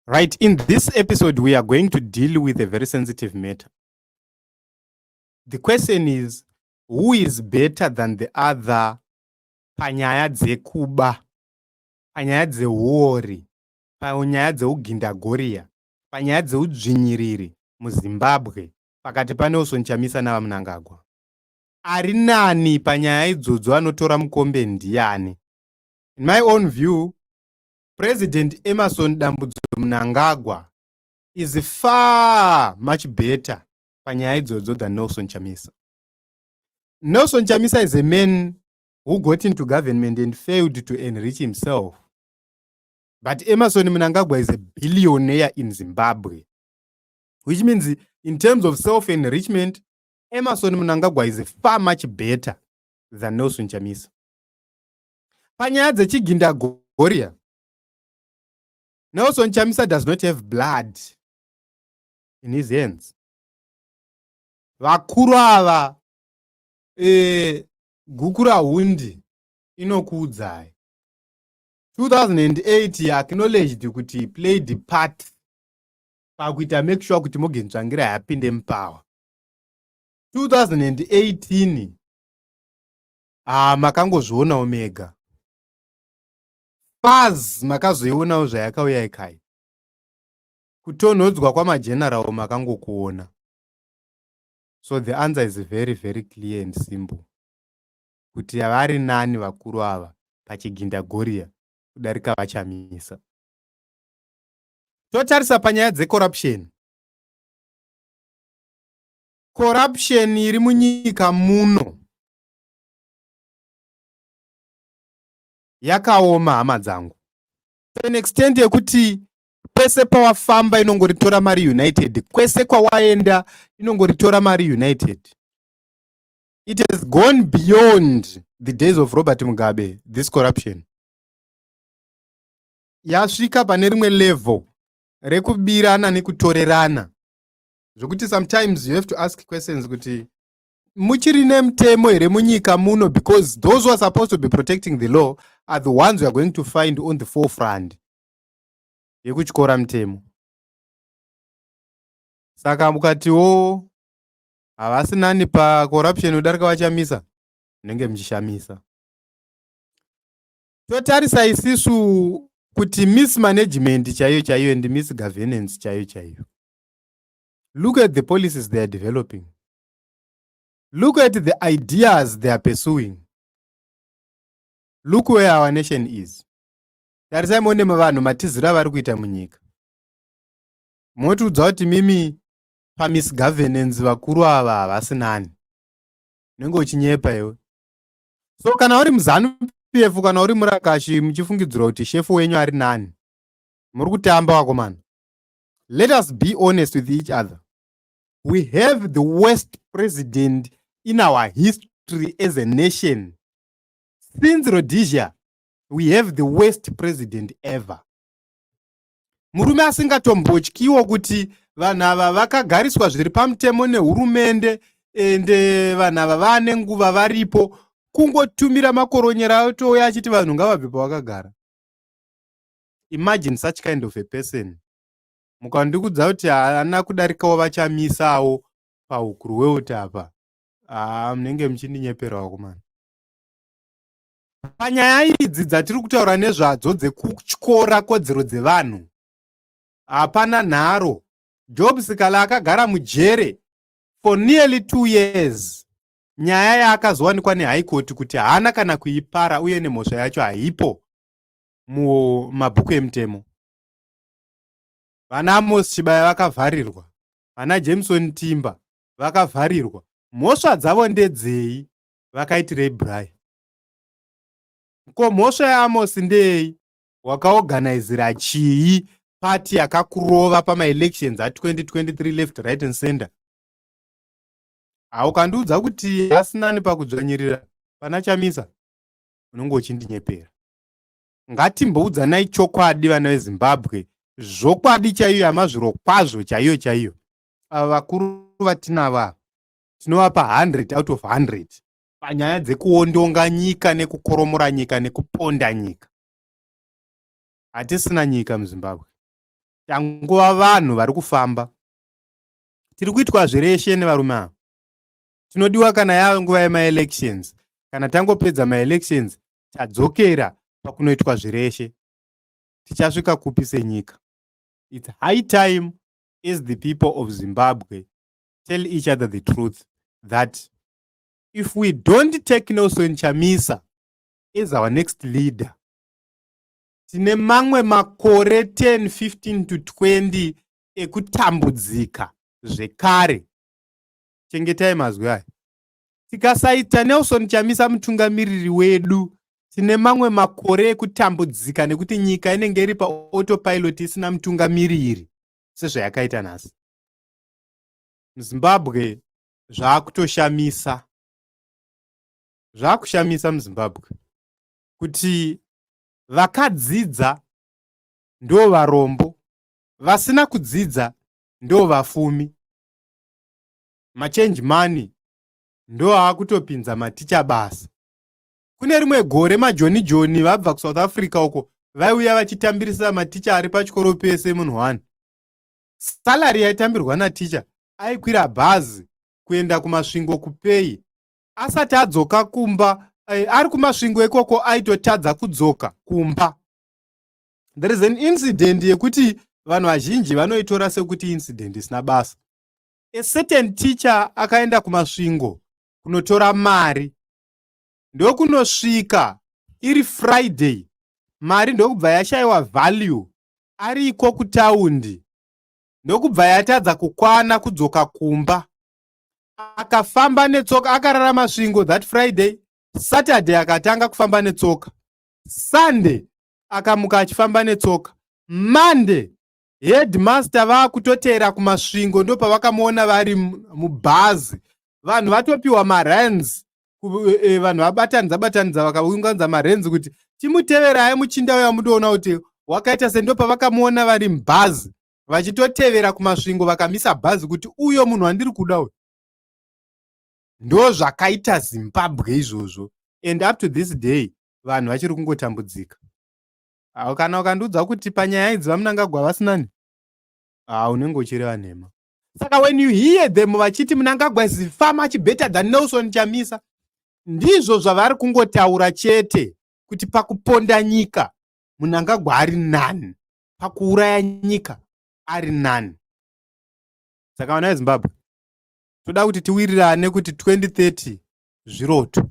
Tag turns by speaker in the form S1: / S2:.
S1: Right, in this episode, we are going to deal with a very sensitive matter. The question is, who is better than the other panyaya dzekuba, panyaya dzeuori, panyaya dzeugindagoriya, panyaya dzeudzvinyiriri muZimbabwe, pakati paNelson Chamisa navaMnangagwa? Ari nani panyaya idzodzo anotora mukombe ndiani? In my own view, President Emerson Mnangagwa is far much better panyaya idzodzo than Nelson Chamisa. Nelson Chamisa is a man who got into government and failed to enrich himself. But Emerson Mnangagwa is a billionaire in Zimbabwe, which means in terms of self-enrichment, Emerson Mnangagwa is far much better than Nelson Chamisa. Panyaya dzechigindagoriya, Nelson Chamisa does not have blood in his hands. Vakuru ava guku rahundi inokuudzai. 2008 he acknowledged kuti he played the part pakuita make sure kuti Morgan Tsvangirai yapinde mupower. 2018 makangozvionawo mega. Paz makazoionawo zvayakauya ikai. Kutonhodzwa kwamageneral makangokuona. So the answer is very, very clear and simple. Kuti havari nani vakuru ava pachigindagoriya kudarika vaChamisa. Totarisa panyaya dzecorruption. Corruption iri munyika muno yakaoma, hama dzangu. To an extent yekuti kwese pawafamba inongoritora mari United, kwese kwawaenda inongoritora mari United. It has gone beyond the days of Robert Mugabe, this corruption. Yasvika pane rimwe level rekubirana nekutorerana. Zvokuti sometimes you have to ask questions kuti muchiri nemutemo here munyika muno, because those who are supposed to be protecting the law are the ones we are going to find on the forefront yekutyora mutemo. Saka mukatiwo havasi nani pacorruption udarika vaChamisa, munenge muchishamisa. Totarisa isisu kuti mismanagement chaiyo chaiyo and misgovernance chaiyo chaiyo. Look at the policies they are developing. Look at the ideas they are pursuing. Look where our nation is. Tarisai muone vanhu matizira vari kuita munyika. Motiudza kuti mimi pamisgovernance vakuru ava havasi nani. Unenge uchinyepa iwe. So kana uri muZANU-PF, kana uri muRakashi muchifungidzira kuti shefu wenyu ari nani, muri kutamba vakomana. Let us be honest with each other. We have the worst president in our history as a nation. Since Rhodesia, we have the worst president ever. Murume asingatombotyiwo kuti vanhu ava vakagariswa zviri pamutemo nehurumende ende vanhu ava vane nguva varipo, kungotumira makoronyera atouya achiti vanhu ngavabve pavakagara. Imagine such kind of a person. Mukandikudza kuti haana kudarikawo vaChamisawo paukuru hweutapa, munenge muchindinyepera vakomana. Panyaya idzi dzatiri kutaura nezvadzo dzekutyora kodzero dzevanhu, hapana nharo. Job Sikala akagara mujere for nearly 2 years. Nyaya yaakazowanikwa neHigh Court kuti haana kana kuipara uye nemhosva yacho haipo mumabhuku emutemo. Vana Amos Chibaya vakavharirwa, vana Jameson Timba vakavharirwa. Mhosva dzavo ndedzei? Vakaitirei Brai? Ko mhosva yaAmos ndei? Wakaorganizira chii pati yakakurova pamaelections a2023 left, right and center? Ukandiudza kuti hasinani pakudzvanyirira pana Chamisa, unenge uchindinyepera. Ngatimboudzanai chokwadi vana veZimbabwe, zvokwadi chaiyo yamazviro kwazvo chaiyo chaiyo. Ava vakuru vatinava tinovapa 100 out of 100 panyaya dzekuondonga nyika nekukoromora nyika nekuponda nyika. Hatisina nyika muZimbabwe. tangova vanhu vari kufamba. Tiri kuitwa zvireshe nevarume ava. Tinodiwa kana yava nguva yemaelections, kana tangopedza maelections tadzokera pakunoitwa zvireshe. Tichasvika kupi senyika? It's high time as the people of Zimbabwe tell each other the truth that if we don't take Nelson Chamisa as our next leader, tine mamwe makore 10, 15 to 20 ekutambudzika zvekare. Chengetai mazwi aya. Tikasaita Nelson Chamisa mutungamiriri wedu, tine mamwe makore ekutambudzika nekuti nyika inenge iri paautopilot isina mutungamiriri sezvayakaita nhasi. MuZimbabwe zvakutoshamisa. Zvakushamisa muZimbabwe kuti vakadzidza ndo varombo, vasina kudzidza ndo vafumi. Machange money ndo akutopinza maticha basa. Kune rimwe gore majoni joni vabva kuSouth Africa uko vaiuya vachitambirisa maticha ari pachikoro pese munhu 1. Salary yaitambirwa naticha aikwira bhazi kuenda kumasvingo kupei. Asati adzoka kumba, ari kumasvingo ikoko aitotadza kudzoka kumba. There is an incident yekuti vanhu vazhinji vanoitora sekuti incident isina basa. A certain teacher akaenda kumasvingo kunotora mari. Ndokunosvika iri Friday, mari ndokubva yashaiwa value ariko kutaundi. Ndokubva yatadza kukwana kudzoka kumba. Akafamba netsoka, akararama svingo that Friday. Saturday akatanga kufamba netsoka. Sunday akamuka achifamba netsoka. Monday headmaster vakutotera kumasvingo ndopavakamuona vari mubhazi. Vanhu vatopiwa marands. Vanhu vabatanidza vakaunganidza marands kuti timuteverai muchinda uya mutoona kuti wakaita sendopavakamuona vari mubhazi vachitotevera kumasvingo vakamisa bhazi kuti uyo munhu wandiri kuda uyu. Ndo zvakaita Zimbabwe izvozvo. And up to this day vanhu vachiri kungotambudzika. Kana ukandiudza kuti panyaya idzi vaMnangagwa vasinani, unenge uchireva nhema. Saka when you hear them vachiti Mnangagwa is far much better than Nelson Chamisa, ndizvo zvavari kungotaura chete kuti pakuponda nyika Mnangagwa ari nani, pakuuraya nyika ari nani. Saka vana veZimbabwe toda kuti tiwirirane kuti 2030 zviroto.